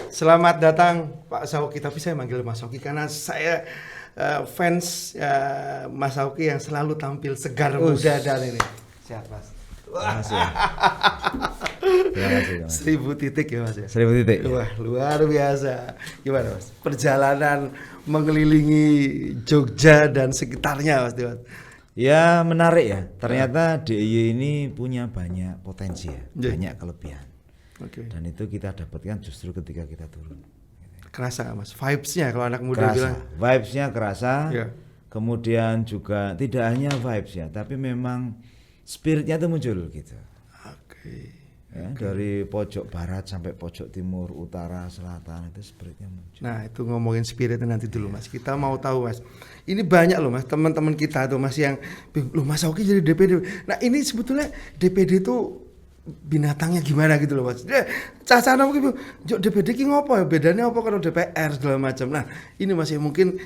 Selamat datang Pak Sauki, tapi saya manggil Mas Sauki karena saya fans Mas Sauki yang selalu tampil segar, muda dan ini. Sehat Mas. Terima kasih. Terima kasih, Mas. 1000 titik ya Mas ya. 1000 titik. Wah, luar biasa. Gimana Mas? Perjalanan mengelilingi Jogja dan sekitarnya Mas. Ya menarik ya. Ternyata DIY ini punya banyak potensi ya, banyak kelebihan. Dan itu kita dapatkan justru ketika kita turun. Kerasa gak Mas? Vibes-nya kalau anak muda bilang. Vibes-nya kerasa. Ya. Kemudian juga tidak hanya vibes ya, tapi memang spiritnya itu muncul gitu. Ya, dari pojok barat sampai pojok timur, utara, selatan itu spiritnya muncul. Nah itu ngomongin spiritnya nanti dulu Mas. Kita mau tahu Mas. Ini banyak loh Mas, teman-teman kita tuh Mas yang, loh Mas Sauki jadi DPD. Nah ini sebetulnya DPD itu binatangnya gimana gitu loh Mas. Cacana mungkin DPD ki ngopo ya, bedanya apa kalau DPR segala macam. Nah ini Mas mungkin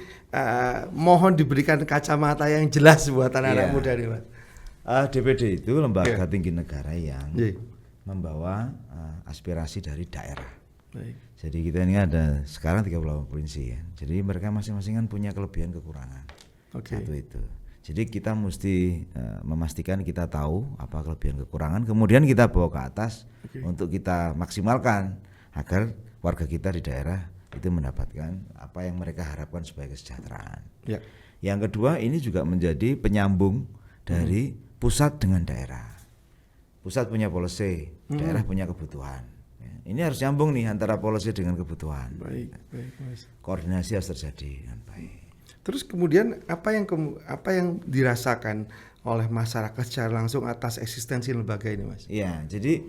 mohon diberikan kacamata yang jelas buat anak-anak muda nih Mas. DPD itu lembaga tinggi negara yang membawa aspirasi dari daerah. Jadi kita ini ada sekarang 38 provinsi ya. Jadi mereka masing-masing kan punya kelebihan kekurangan. Satu itu. Jadi kita mesti memastikan kita tahu apa kelebihan kekurangan, kemudian kita bawa ke atas untuk kita maksimalkan agar warga kita di daerah itu mendapatkan apa yang mereka harapkan sebagai kesejahteraan. Yang kedua ini juga menjadi penyambung dari pusat dengan daerah. Pusat punya policy, daerah punya kebutuhan. Ini harus nyambung nih antara policy dengan kebutuhan. Baik, Mas. Koordinasi harus terjadi dengan baik. Terus kemudian apa yang dirasakan oleh masyarakat secara langsung atas eksistensi lembaga ini Mas? Iya, jadi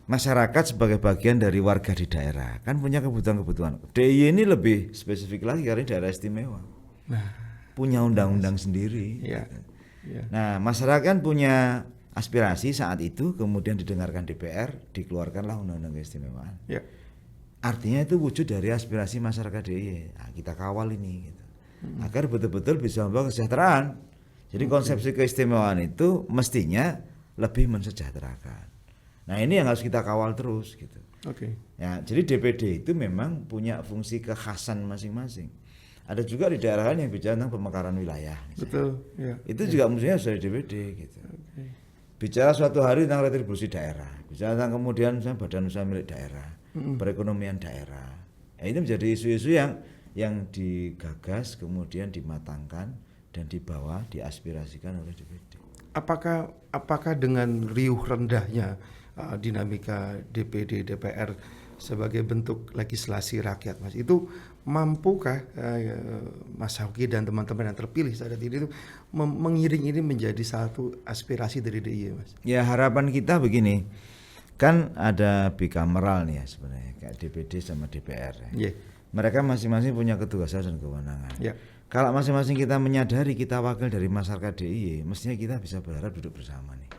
masyarakat sebagai bagian dari warga di daerah kan punya kebutuhan-kebutuhan. DIY ini lebih spesifik lagi karena daerah istimewa. Punya undang-undang sendiri. Nah, masyarakat kan punya aspirasi saat itu, kemudian didengarkan DPR, dikeluarkanlah undang-undang keistimewaan. Artinya itu wujud dari aspirasi masyarakat DIY. Nah, kita kawal ini gitu. Agar betul-betul bisa membawa kesejahteraan. Jadi konsepsi keistimewaan itu mestinya lebih mensejahterakan. Nah ini yang harus kita kawal terus gitu. Ya, jadi DPD itu memang punya fungsi kekhasan masing-masing. Ada juga di daerah lain yang bicara tentang pemekaran wilayah. Itu juga mestinya sudah di DPD gitu. Bicara suatu hari tentang retribusi daerah, bicara tentang kemudian misalnya badan usaha milik daerah, perekonomian daerah. Ya, itu menjadi isu-isu yang digagas kemudian dimatangkan dan dibawa diaspirasikan oleh DPD. Apakah dengan riuh rendahnya dinamika DPD DPR sebagai bentuk legislasi rakyat Mas, itu mampukah Mas Sauki dan teman-teman yang terpilih saat ini itu mengiring ini menjadi satu aspirasi dari DIY Mas? Ya harapan kita begini, kan ada bikameral nih ya sebenarnya kayak DPD sama DPR ya. Mereka masing-masing punya ketugasan dan kewenangan. Kalau masing-masing kita menyadari kita wakil dari masyarakat DIY, mestinya kita bisa berharap duduk bersama nih,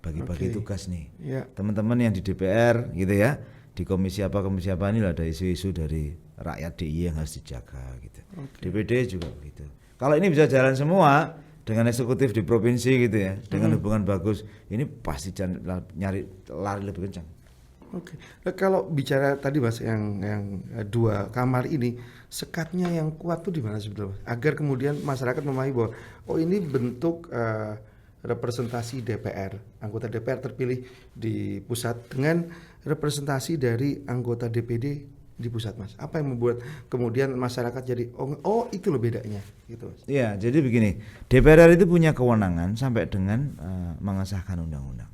bagi-bagi tugas nih. Teman-teman yang di DPR gitu ya, di komisi apa ini ada isu-isu dari rakyat DIY yang harus dijaga gitu. DPD juga begitu. Kalau ini bisa jalan semua dengan eksekutif di provinsi gitu ya, dengan hubungan bagus, ini pasti lari lebih kencang. Nah, kalau bicara tadi Mas yang 2 kamar ini, sekatnya yang kuat tuh di mana sebetulnya? Agar kemudian masyarakat memahami bahwa ini bentuk representasi DPR, anggota DPR terpilih di pusat dengan representasi dari anggota DPD di pusat Mas. Apa yang membuat kemudian masyarakat jadi itu loh bedanya gitu Mas? Iya, jadi begini, DPR itu punya kewenangan sampai dengan mengesahkan undang-undang.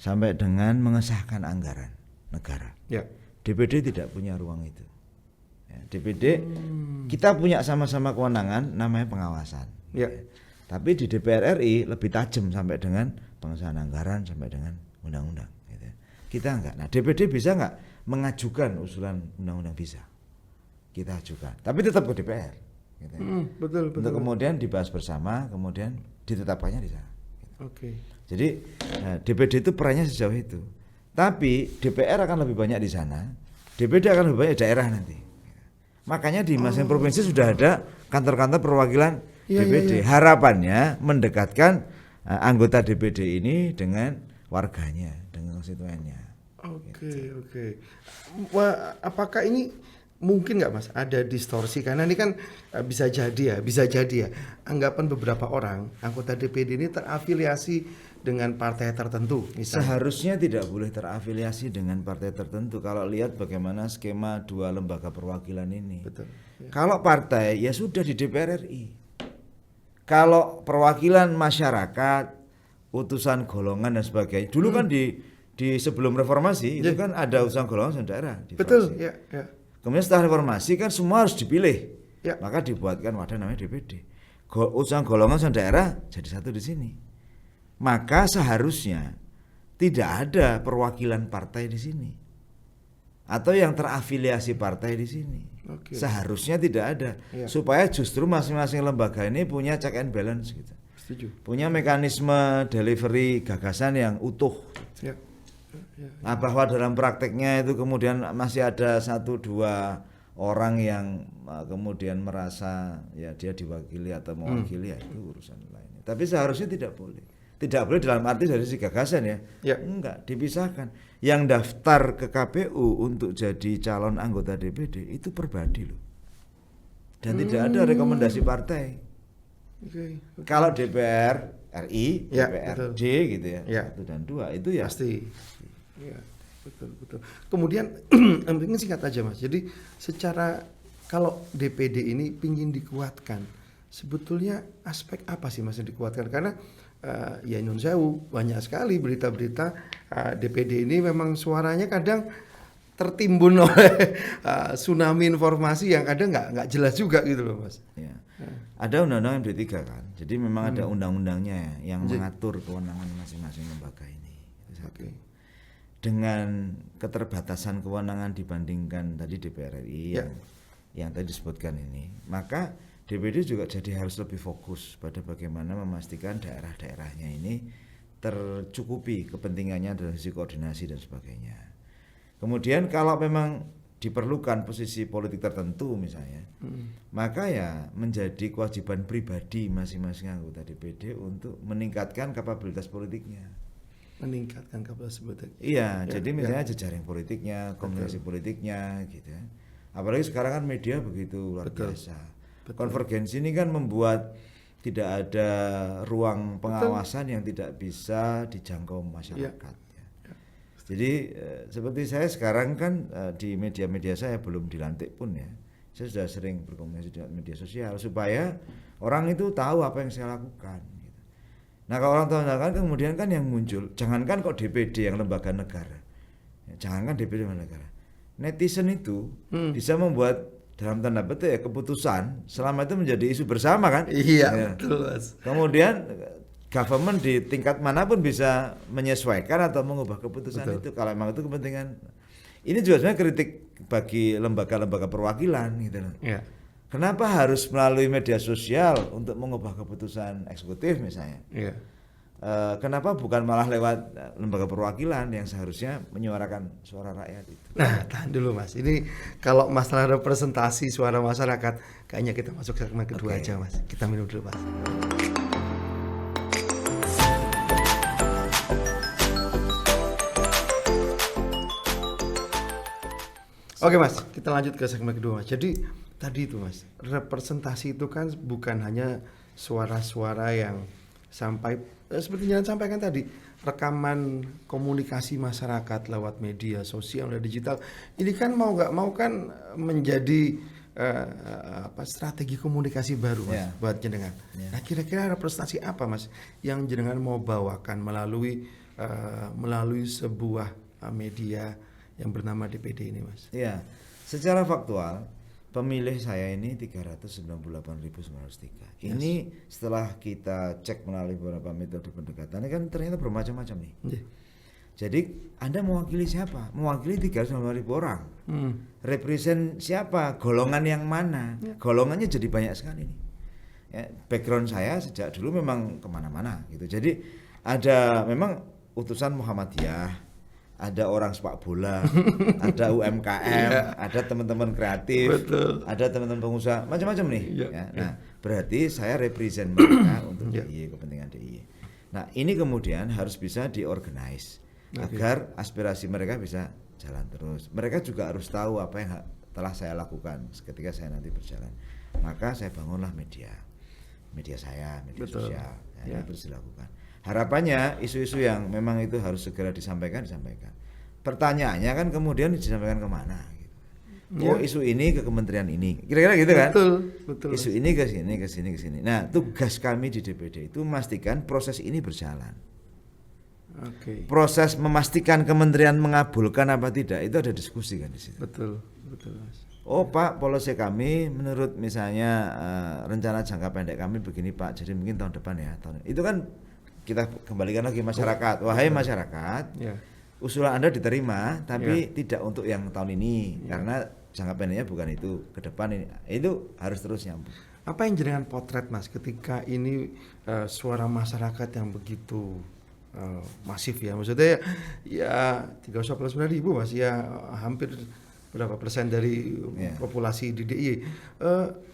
Sampai dengan mengesahkan anggaran negara. DPD tidak punya ruang itu. DPD kita punya sama-sama kewenangan namanya pengawasan. Tapi di DPR RI lebih tajam sampai dengan pengesahan anggaran sampai dengan undang-undang. Gitu. Kita enggak. Nah DPD bisa enggak mengajukan usulan undang-undang? Bisa. Kita ajukan. Tapi tetap ke DPR. Gitu. Betul. Untuk kemudian dibahas bersama, kemudian ditetapkannya di sana. Gitu. Jadi DPD itu perannya sejauh itu. Tapi DPR akan lebih banyak di sana, DPD akan lebih banyak di daerah nanti. Makanya di masing-masing provinsi sudah ada kantor-kantor perwakilan DPD. Harapannya mendekatkan anggota DPD ini dengan warganya, dengan konstituennya. Oke, oke. Wah, apakah ini mungkin nggak Mas ada distorsi, karena ini kan bisa jadi ya anggapan beberapa orang anggota DPD ini terafiliasi dengan partai tertentu misalnya. Seharusnya tidak boleh terafiliasi dengan partai tertentu kalau lihat bagaimana skema dua lembaga perwakilan ini. Betul. Ya. Kalau partai ya sudah di DPR RI. Kalau perwakilan masyarakat, utusan golongan dan sebagainya. Dulu kan di sebelum reformasi itu kan ada utusan golongan daerah di betul, fraksi. ya. Kemudian setelah reformasi kan semua harus dipilih. Ya. Maka dibuatkan wadah namanya DPD. Utusan golongan daerah jadi satu di sini. Maka seharusnya tidak ada perwakilan partai di sini atau yang terafiliasi partai di sini. Oke. Seharusnya tidak ada, supaya justru masing-masing lembaga ini punya check and balance gitu. Setuju. Punya mekanisme delivery gagasan yang utuh. Ya. Nah, bahwa dalam prakteknya itu kemudian masih ada 1-2 orang yang kemudian merasa ya dia diwakili atau mewakili, ya itu urusan lainnya. Tapi seharusnya tidak boleh. Tidak boleh dalam arti dari si gagasan ya. Enggak, dipisahkan. Yang daftar ke KPU untuk jadi calon anggota DPD itu pribadi loh. Dan tidak ada rekomendasi partai. Okay. Kalau DPR RI, DPRD gitu ya, 1 dan 2 itu ya pasti. Ya, betul. Kemudian ini singkat aja Mas. Jadi secara kalau DPD ini pingin dikuatkan, sebetulnya aspek apa sih Mas yang dikuatkan? Karena ya nyun sewu, banyak sekali berita-berita DPD ini memang suaranya kadang tertimbun oleh tsunami informasi yang kadang nggak jelas juga gitu loh Mas. Ya. Ada undang-undang MD3 kan, jadi memang ada undang-undangnya yang mengatur kewenangan masing-masing lembaga ini. Okay. Dengan keterbatasan kewenangan dibandingkan tadi DPR RI yang tadi disebutkan ini, maka DPD juga jadi harus lebih fokus pada bagaimana memastikan daerah-daerahnya ini tercukupi kepentingannya dari sisi koordinasi dan sebagainya. Kemudian kalau memang diperlukan posisi politik tertentu misalnya, maka ya menjadi kewajiban pribadi masing-masing anggota DPD untuk meningkatkan kapabilitas politiknya. Meningkatkan kapasitas politik. Iya, jadi misalnya jejaring politiknya, komunikasi politiknya gitu. Apalagi sekarang kan media begitu luar biasa. Konvergensi ini kan membuat tidak ada ruang pengawasan yang tidak bisa dijangkau masyarakat. Jadi seperti saya sekarang kan di media-media saya belum dilantik pun ya. Saya sudah sering berkomunikasi dengan media sosial supaya orang itu tahu apa yang saya lakukan. Gitu. Nah kalau orang tahu kan kemudian kan yang muncul, jangankan kok DPD yang lembaga negara, jangankan DPD lembaga negara, netizen itu bisa membuat dalam tanda petik ya keputusan selama itu menjadi isu bersama kan. Iya, betul Mas. Kemudian government di tingkat manapun bisa menyesuaikan atau mengubah keputusan itu kalau memang itu kepentingan. Ini juga sebenarnya kritik bagi lembaga-lembaga perwakilan gitu loh. Yeah. Kenapa harus melalui media sosial untuk mengubah keputusan eksekutif misalnya? Yeah. Kenapa bukan malah lewat lembaga perwakilan yang seharusnya menyuarakan suara rakyat itu? Nah, tahan dulu Mas. Ini kalau masalah representasi suara masyarakat, kayaknya kita masuk ke segmen kedua aja Mas. Kita minum dulu Mas. Oke Mas, kita lanjut ke segmen kedua Mas. Jadi tadi itu Mas, representasi itu kan bukan hanya suara-suara yang sampai seperti yang sampaikan tadi, rekaman komunikasi masyarakat lewat media sosial dan digital ini kan mau nggak mau kan menjadi strategi komunikasi baru Mas buat jenengan. Nah kira-kira representasi apa Mas yang jenengan mau bawakan melalui sebuah media yang bernama DPD ini Mas? Ya, secara faktual pemilih saya ini 398.903. Ini setelah kita cek melalui beberapa metode pendekatan, kan ternyata bermacam-macam nih. Jadi Anda mewakili siapa? Mewakili 398.000 orang. Represent siapa? Golongan yang mana? Golongannya jadi banyak sekali nih. Ya, background saya sejak dulu memang kemana-mana gitu. Jadi ada memang utusan Muhammadiyah, ada orang sepak bola, ada UMKM, ada teman-teman kreatif, ada teman-teman pengusaha, macam-macam nih. Nah, berarti saya represent mereka untuk DIY, kepentingan DIY. Nah ini kemudian harus bisa diorganize agar aspirasi mereka bisa jalan terus. Mereka juga harus tahu apa yang telah saya lakukan ketika saya nanti berjalan. Maka saya bangunlah media saya, media sosial. Ini terus dilakukan. Harapannya isu-isu yang memang itu harus segera disampaikan. Pertanyaannya kan kemudian disampaikan kemana? Gitu. Oh isu ini ke kementerian ini, kira-kira gitu kan? Betul. Isu ini ke sini. Nah tugas kami di DPD itu memastikan proses ini berjalan. Proses memastikan kementerian mengabulkan apa tidak itu ada diskusi kan di situ. Betul Mas. Oh Pak, polisi kami menurut misalnya rencana jangka pendek kami begini Pak, jadi mungkin tahun depan ya. Itu kan kita kembalikan lagi masyarakat. Wahai masyarakat, usulan Anda diterima, tapi tidak untuk yang tahun ini karena jangka pendeknya bukan itu. Ke depan ini itu harus terus nyambung. Apa yang jenengan potret Mas ketika ini suara masyarakat yang begitu masif ya, maksudnya ya 319.000 Mas ya, hampir berapa persen dari populasi di DIY.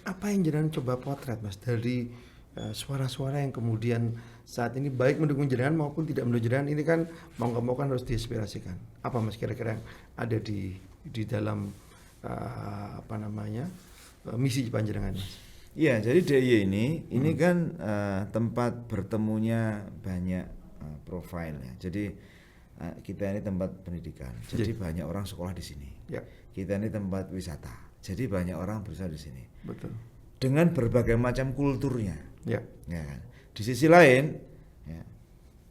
Apa yang jenengan coba potret Mas dari suara-suara yang kemudian saat ini baik mendukung jenengan maupun tidak mendukung jenengan, ini kan mau nggak mau kan harus diaspirasikan. Apa Mas kira-kira yang ada di dalam misi panjenengan Mas? Iya, jadi DIY ini kan tempat bertemunya banyak profil ya. Jadi kita ini tempat pendidikan, jadi banyak orang sekolah di sini. Kita ini tempat wisata, jadi banyak orang berusaha di sini. Betul. Dengan berbagai macam kulturnya. Ya kan? Di sisi lain,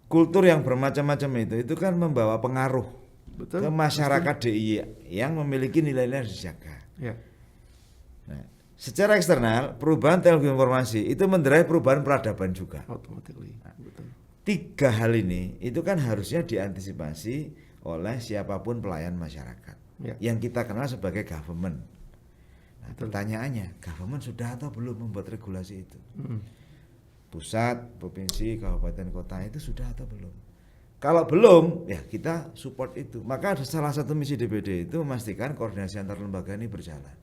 kultur yang bermacam-macam itu kan membawa pengaruh ke masyarakat DIY yang memiliki nilai-nilai yang dijaga. Nah, secara eksternal, perubahan teknologi informasi itu mendrive perubahan peradaban juga. Tiga hal ini itu kan harusnya diantisipasi oleh siapapun pelayan masyarakat yang kita kenal sebagai government. Nah, pertanyaannya, government sudah atau belum membuat regulasi itu? Pusat, provinsi, kabupaten, kota itu sudah atau belum? Kalau belum, ya kita support itu. Maka salah satu misi DPD itu memastikan koordinasi antar lembaga ini berjalan.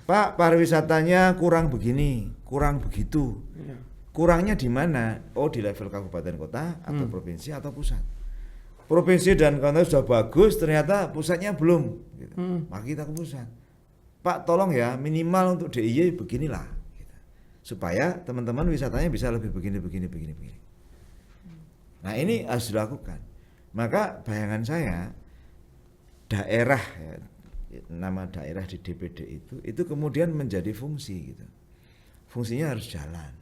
Pak, pariwisatanya kurang begini, kurang begitu. Kurangnya di mana? Oh, di level kabupaten kota atau provinsi atau pusat. Provinsi dan kota sudah bagus, ternyata pusatnya belum. Gitu. Maka kita ke pusat. Pak, tolong ya minimal untuk DIY beginilah, gitu. Supaya teman-teman wisatanya bisa lebih begini. Nah ini harus dilakukan. Maka bayangan saya daerah nama daerah di DPD itu kemudian menjadi fungsi gitu. Fungsinya harus jalan.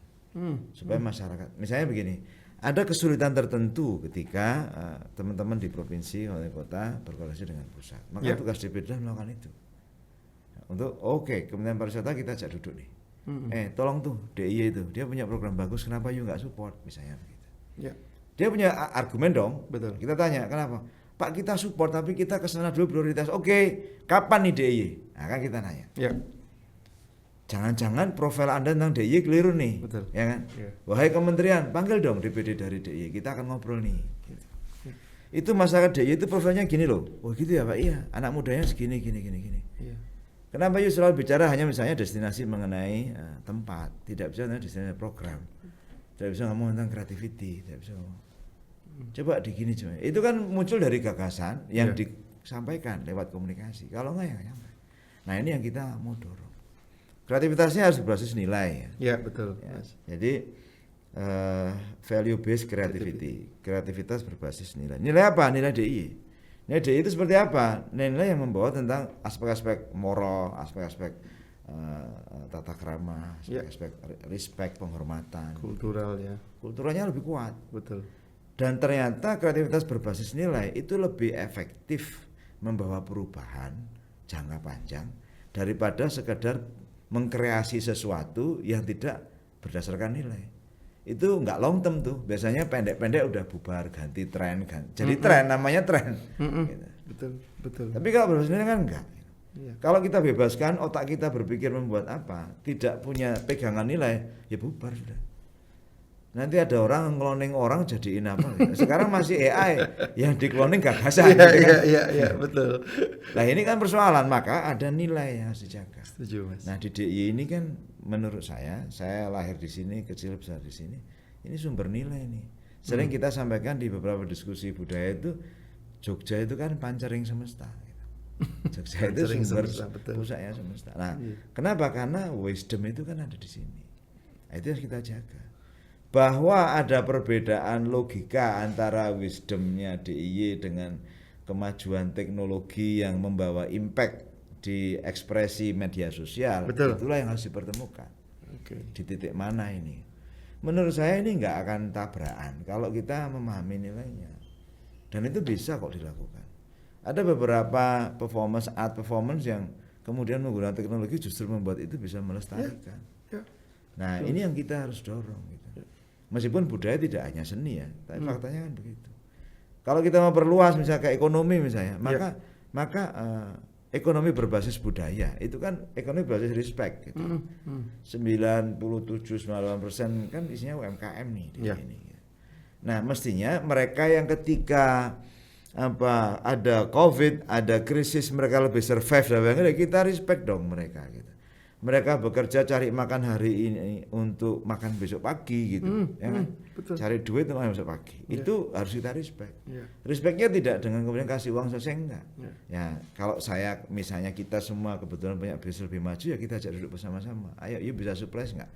Supaya masyarakat, misalnya begini, ada kesulitan tertentu ketika teman-teman di provinsi atau kota berkoordinasi dengan pusat, maka tugas DPD melakukan itu. Untuk Kementerian Pariwisata kita ajak duduk nih, tolong tuh DIY itu, dia punya program bagus, kenapa you nggak support misalnya begitu. Dia punya argumen dong. Betul. Kita tanya kenapa, Pak kita support tapi kita kesana dulu prioritas. Kapan nih DIY? Nah kan kita nanya. Jangan-jangan profil Anda tentang DIY keliru nih. Betul. Ya kan? Wahai kementerian, panggil dong DPD dari DIY, kita akan ngobrol nih. Gitu. Itu masyarakat DIY itu profilnya gini loh. Oh gitu ya Pak, iya. Anak mudanya segini, gini. Kenapa you selalu bicara hanya misalnya destinasi mengenai tempat, tidak bisa tentang destinasi program, tidak bisa ngomong tentang creativity, tidak bisa ngomong. Coba digini coba. Itu kan muncul dari gagasan yang disampaikan lewat komunikasi. Kalau enggak ya nyampe. Nah ini yang kita mau dorong. Kreativitasnya harus berbasis nilai ya. Betul. Jadi value based creativity. Kreativitas berbasis nilai. Nilai apa? Nilai DIY. Nilai DIY itu seperti apa? Nilai yang membawa tentang aspek-aspek moral, aspek-aspek tata krama, aspek respect, penghormatan. Kultural ya. Kulturalnya lebih kuat. Betul. Dan ternyata kreativitas berbasis nilai itu lebih efektif membawa perubahan jangka panjang daripada sekedar mengkreasi sesuatu yang tidak berdasarkan nilai. Itu enggak long term tuh. Biasanya pendek-pendek udah bubar, ganti tren kan. Jadi tren namanya tren. Gitu. Betul. Tapi kalau berbasis nilai kan enggak. Kalau kita bebaskan otak kita berpikir membuat apa, tidak punya pegangan nilai, ya bubar sudah. Nanti ada orang ngeloning orang jadiin apa? Sekarang masih AI yang dikloning gagasan. Iya, betul. Nah ini kan persoalan, maka ada nilai yang harus dijaga. Setuju Mas. Nah di DIY ini kan menurut saya lahir di sini, kecil besar di sini, Ini sumber nilai nih. Sering kita sampaikan di beberapa diskusi budaya itu, Jogja itu kan pancering semesta. Jogja itu sumber pusatnya semesta. Nah, kenapa? Karena wisdom itu kan ada di sini. Nah, itu harus kita jaga. Bahwa ada perbedaan logika antara wisdomnya DIY dengan kemajuan teknologi yang membawa impact di ekspresi media sosial. Betul. Itulah yang harus dipertemukan. Di titik mana ini? Menurut saya ini nggak akan tabrakan kalau kita memahami nilainya, dan itu bisa kok dilakukan. Ada beberapa art performance yang kemudian menggunakan teknologi justru membuat itu bisa melestarikan. Nah, ini yang kita harus dorong gitu. Meskipun budaya tidak hanya seni ya, tapi faktanya kan begitu. Kalau kita mau perluas misalnya ke ekonomi misalnya, maka ekonomi berbasis budaya itu kan ekonomi berbasis respect gitu. 97-98% kan isinya UMKM nih di sini. Nah, mestinya mereka yang ketika ada COVID, ada krisis, mereka lebih survive dan sebagainya, kita respect dong mereka gitu. Mereka bekerja cari makan hari ini untuk makan besok pagi gitu, ya kan? Betul. Cari duit untuk makan besok pagi. Itu harus kita respect. Respectnya tidak dengan kemudian kasih uang selesai, enggak. Ya, kalau saya misalnya kita semua kebetulan punya bisnis lebih maju, ya kita ajak duduk bersama-sama. Ayo, bisa surprise enggak?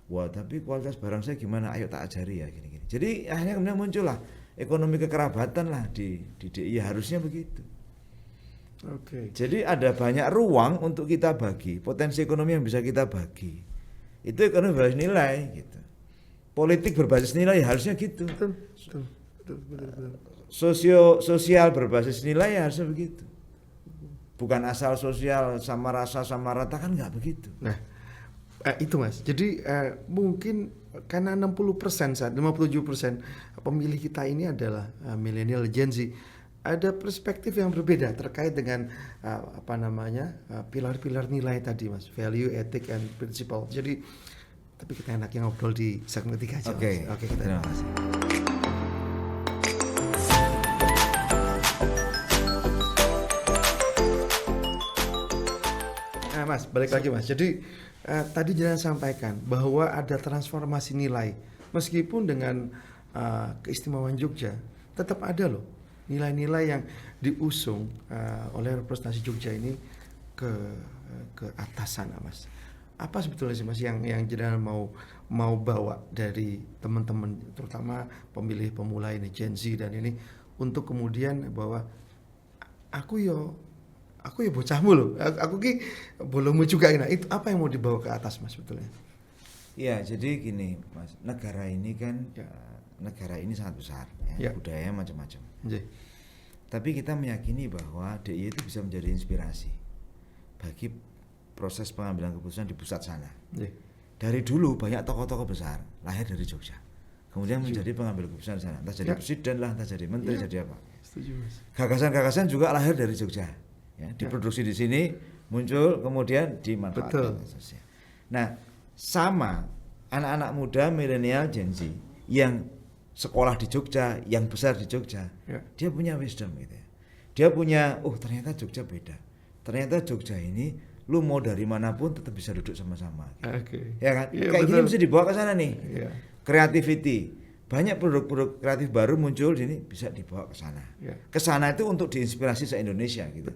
Wah, tapi kualitas barang saya gimana? Ayo tak ajari ya gini-gini. Jadi akhirnya kemudian muncullah ekonomi kekerabatan lah di DIY, harusnya begitu. Jadi ada banyak ruang untuk kita bagi, potensi ekonomi yang bisa kita bagi. Itu ekonomi berbasis nilai gitu. Politik berbasis nilai harusnya gitu. Betul. Sosial berbasis nilai ya harusnya begitu. Bukan asal sosial sama rasa sama rata, kan nggak begitu. Nah, itu Mas. Jadi mungkin karena 60% saat 57% pemilih kita ini adalah milenial Gen Z. Ada perspektif yang berbeda terkait dengan pilar-pilar nilai tadi Mas, value, ethic, and principle. Jadi tapi kita enaknya ngobrol di segmen ketiga aja. Oke, kita terima kasih. Nah Mas, balik lagi Mas. Jadi tadi jangan sampaikan bahwa ada transformasi nilai, meskipun dengan keistimewaan Jogja tetap ada loh nilai-nilai yang diusung oleh representasi Jogja ini ke atas sana Mas. Apa sebetulnya sih Mas yang jenengan mau bawa dari teman-teman, terutama pemilih pemula ini, Gen Z dan ini, untuk kemudian bahwa aku yo bocahmu loh, aku ki bolomu juga. Nah, itu apa yang mau dibawa ke atas Mas sebetulnya? Iya, jadi gini Mas, negara ini kan negara ini sangat besar ya. Budayanya macam-macam. Tapi kita meyakini bahwa DIY itu bisa menjadi inspirasi bagi proses pengambilan keputusan di pusat sana. Dari dulu banyak tokoh-tokoh besar lahir dari Jogja, kemudian menjadi pengambil keputusan sana, entah jadi presiden lah, entah jadi menteri, jadi apa. Gagasan-gagasan juga lahir dari Jogja, ya, diproduksi di sini, muncul, kemudian dimanfaatkan. Nah, sama anak-anak muda milenial Gen Z yang sekolah di Jogja, yang besar di Jogja, dia punya wisdom gitu ya. Dia punya, ternyata Jogja beda. Ternyata Jogja ini, lu mau dari manapun tetap bisa duduk sama-sama. Gitu. Ya kan? Kayak gini mesti dibawa ke sana nih. Creativity. Banyak produk-produk kreatif baru muncul ini bisa dibawa ke sana. Ke sana itu untuk diinspirasi se-Indonesia gitu.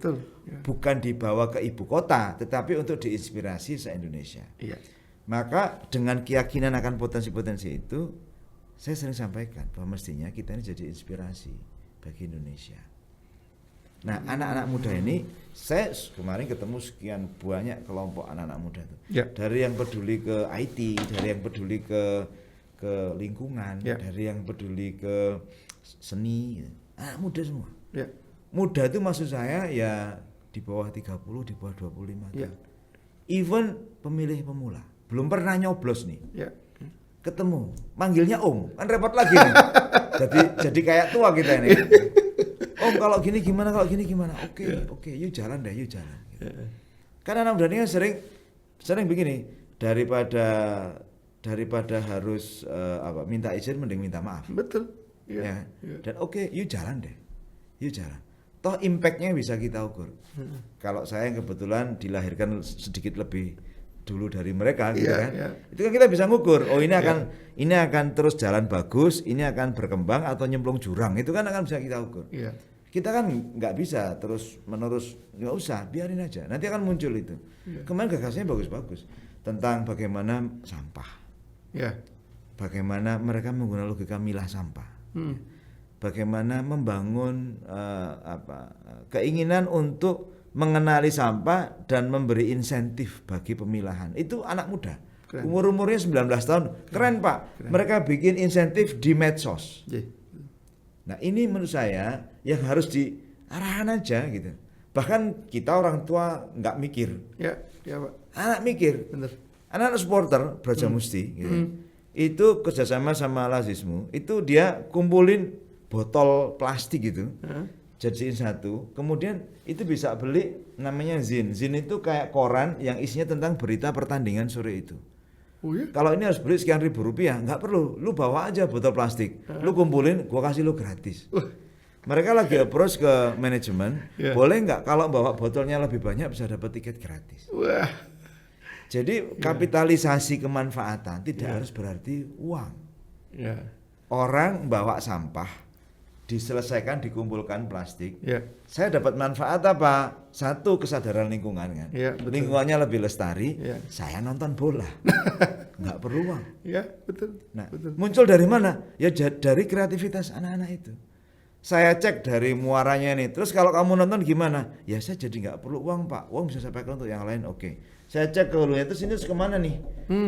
Bukan dibawa ke ibu kota, tetapi untuk diinspirasi se-Indonesia. Maka dengan keyakinan akan potensi-potensi itu, saya sering sampaikan bahwa mestinya kita ini jadi inspirasi bagi Indonesia. Nah, anak-anak muda ini, saya kemarin ketemu sekian banyak kelompok anak-anak muda itu. Dari yang peduli ke IT, dari yang peduli ke lingkungan, dari yang peduli ke seni, anak muda semua. Muda itu maksud saya ya di bawah 30, di bawah 25 tahun. Even pemilih pemula, belum pernah nyoblos nih. Ketemu, manggilnya Om, kan repot lagi nih. jadi kayak tua kita ini. Om, kalau gini gimana, kalau gini gimana? Oke, yuk jalan deh, yuk jalan. Karena anak muda ini kan sering begini, daripada harus minta izin, mending minta maaf. Betul. Ya. Dan yuk jalan deh, yuk jalan. Toh impactnya bisa kita ukur. Kalau saya yang kebetulan dilahirkan sedikit lebih dulu dari mereka gitu Iya, kan. iya. Itu kan kita bisa ngukur, oh ini akan terus jalan bagus, ini akan berkembang atau nyemplung jurang. Itu kan akan bisa kita ukur. Iya. Kita kan nggak bisa terus menerus, nggak usah, biarin aja. Nanti akan muncul itu. Iya. Kemarin gagasannya bagus-bagus tentang bagaimana sampah, Iya. bagaimana mereka menggunakan logika milah sampah, bagaimana membangun keinginan untuk mengenali sampah dan memberi insentif bagi pemilahan. Itu anak muda. Keren. Umur-umurnya 19 tahun. Keren, Pak. Keren. Mereka bikin insentif di medsos. Iya. Nah, ini menurut saya yang harus diarahkan aja gitu. Bahkan kita orang tua nggak mikir. Ya, ya Pak. Anak mikir. Bener. Anak supporter Brajamusti gitu. Itu kerjasama sama Lazismu. Itu dia kumpulin botol plastik gitu. Jadiin satu, kemudian itu bisa beli namanya zin. Zin itu kayak koran yang isinya tentang berita pertandingan sore itu. Oh ya? Kalau ini harus beli sekian ribu rupiah, nggak perlu. Lu bawa aja botol plastik, lu kumpulin, gua kasih lu gratis. Mereka lagi approach ke manajemen, boleh nggak kalau bawa botolnya lebih banyak bisa dapat tiket gratis. Wah. Jadi kapitalisasi kemanfaatan tidak harus berarti uang. Ya. Orang bawa sampah diselesaikan, dikumpulkan plastik. Ya. Saya dapat manfaat apa? Satu, kesadaran lingkungan kan. Ya, betul. Lingkungannya lebih lestari. Ya. Saya nonton bola. Nggak perlu uang. Ya, betul. Nah, betul. muncul dari mana? Ya dari kreativitas anak-anak itu. Saya cek dari muaranya nih. Terus kalau kamu nonton gimana? Ya saya jadi nggak perlu uang, Pak. Uang bisa saya pakai untuk yang lain. Oke. Saya cek ke hulunya, terus ini kemana nih?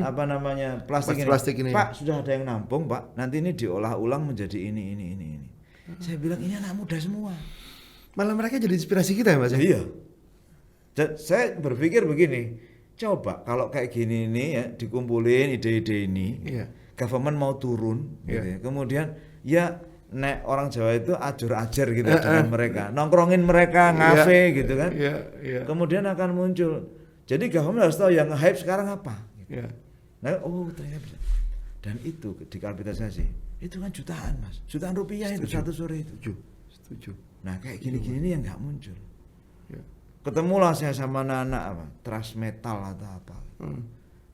Apa namanya plastik ini? Pak, sudah ada yang nampung, Pak. Nanti ini diolah ulang menjadi ini. Saya bilang ini anak muda semua. Malah mereka jadi inspirasi kita ya Mas? Iya. Dan saya berpikir begini, coba kalau kayak gini nih ya dikumpulin ide-ide ini, government mau turun, gitu ya. Kemudian ya nek orang Jawa itu ajur-ajar gitu dengan mereka, nongkrongin mereka, ngafe gitu kan. Kemudian akan muncul. Jadi government harus tahu yang hype sekarang apa. Gitu. Nah, oh ternyata bisa. Dan itu dikapitalisasi. Itu kan jutaan Mas, jutaan rupiah. Setuju. Itu satu sore itu. Setuju. Nah kayak gini-gini nih yang nggak muncul. Ketemulah saya sama anak-anak apa, thrash metal atau apa.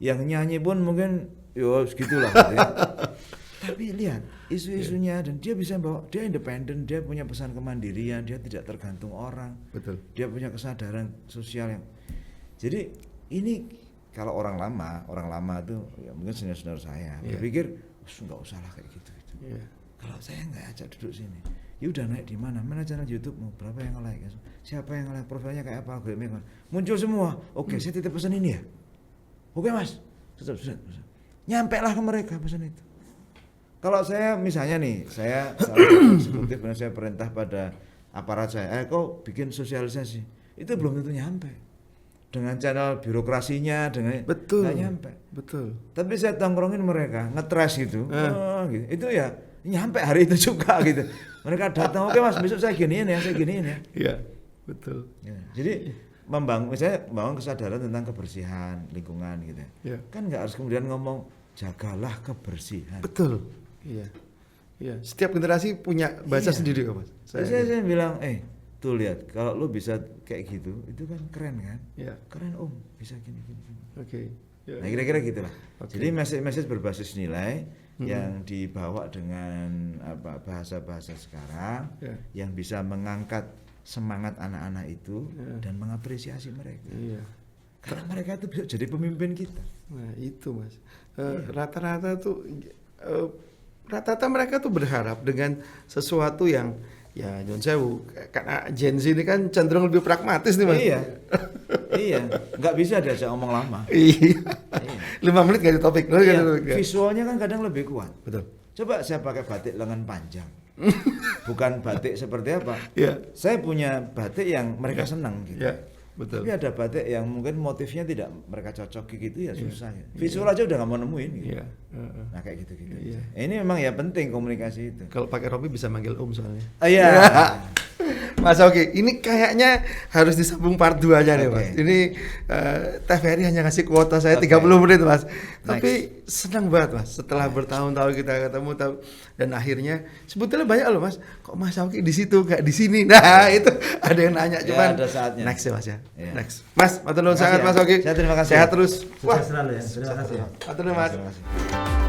Yang nyanyi pun mungkin yo segitulah. Gitu ya. Tapi lihat isu-isunya dan dia bisa bawa, dia independen, dia punya pesan kemandirian, dia tidak tergantung orang. Betul. Dia punya kesadaran sosial yang. Jadi ini kalau orang lama itu ya mungkin senior-senior saya berpikir nggak usah lah kayak gitu. Kalau saya nggak ajak duduk sini, ya udah naik di mana channel YouTube-mu, berapa yang like, siapa yang like, profilnya kayak apa, algoritmanya muncul semua. Oke, saya titip pesan ini ya. Oke Mas, sudah. Nyampe lah ke mereka pesan itu. Kalau saya misalnya nih, saya salah eksekutif dan saya perintah pada aparat saya, kau bikin sosialisasi, itu belum tentu nyampe. Dengan channel birokrasinya, dengan nggak nyampe. Betul. Tapi saya tongkrongin mereka, ngetres gitu, gitu. Itu ya nyampe hari itu juga gitu. Mereka datang, oke Mas, besok saya giniin ya. Iya, betul. Ya, jadi membangun kesadaran tentang kebersihan lingkungan gitu. Kan nggak harus kemudian ngomong jagalah kebersihan. Betul. Iya. Setiap generasi punya bahasa sendiri kok Mas. Saya bilang, tuh lihat, kalau lu bisa kayak gitu, itu kan keren kan? Keren Om, bisa gini. Oke. Nah kira-kira gitulah. Jadi message berbasis nilai yang dibawa dengan bahasa-bahasa sekarang yang bisa mengangkat semangat anak-anak itu dan mengapresiasi mereka. Karena mereka itu bisa jadi pemimpin kita. Nah itu Mas. Rata-rata mereka tuh berharap dengan sesuatu yang ya John Sewu, karena Gen Z ini kan cenderung lebih pragmatis nih Mas. Iya, nggak bisa diajak ngomong lama. 5 menit ganti topik. Visualnya kan kadang lebih kuat. Betul. Coba saya pakai batik lengan panjang. Bukan batik seperti apa. Saya punya batik yang mereka senang gitu. Betul. Tapi ada batik yang mungkin motifnya tidak mereka cocoki gitu ya susah. Visual aja udah nggak mau nemuin gitu. Nah kayak gitu-gitu. Ini memang ya penting komunikasi itu. Kalau pakai rompi bisa manggil Om soalnya. Iya. Mas Oki, ini kayaknya harus disambung part 2-nya nih Mas. Ini TVRI hanya ngasih kuota saya 30 menit Mas. Tapi senang banget Mas, setelah bertahun-tahun kita ketemu dan akhirnya sebetulnya banyak loh Mas, kok Mas Oki di situ nggak di sini. Nah itu ada yang nanya, cuman ada saatnya. Next ya Mas ya. Next. Mas, matur nuwun sangat Mas Oki. Saya terima kasih. Sehat terus. Sukses selalu ya. Terima kasih. Matur nuwun Mas.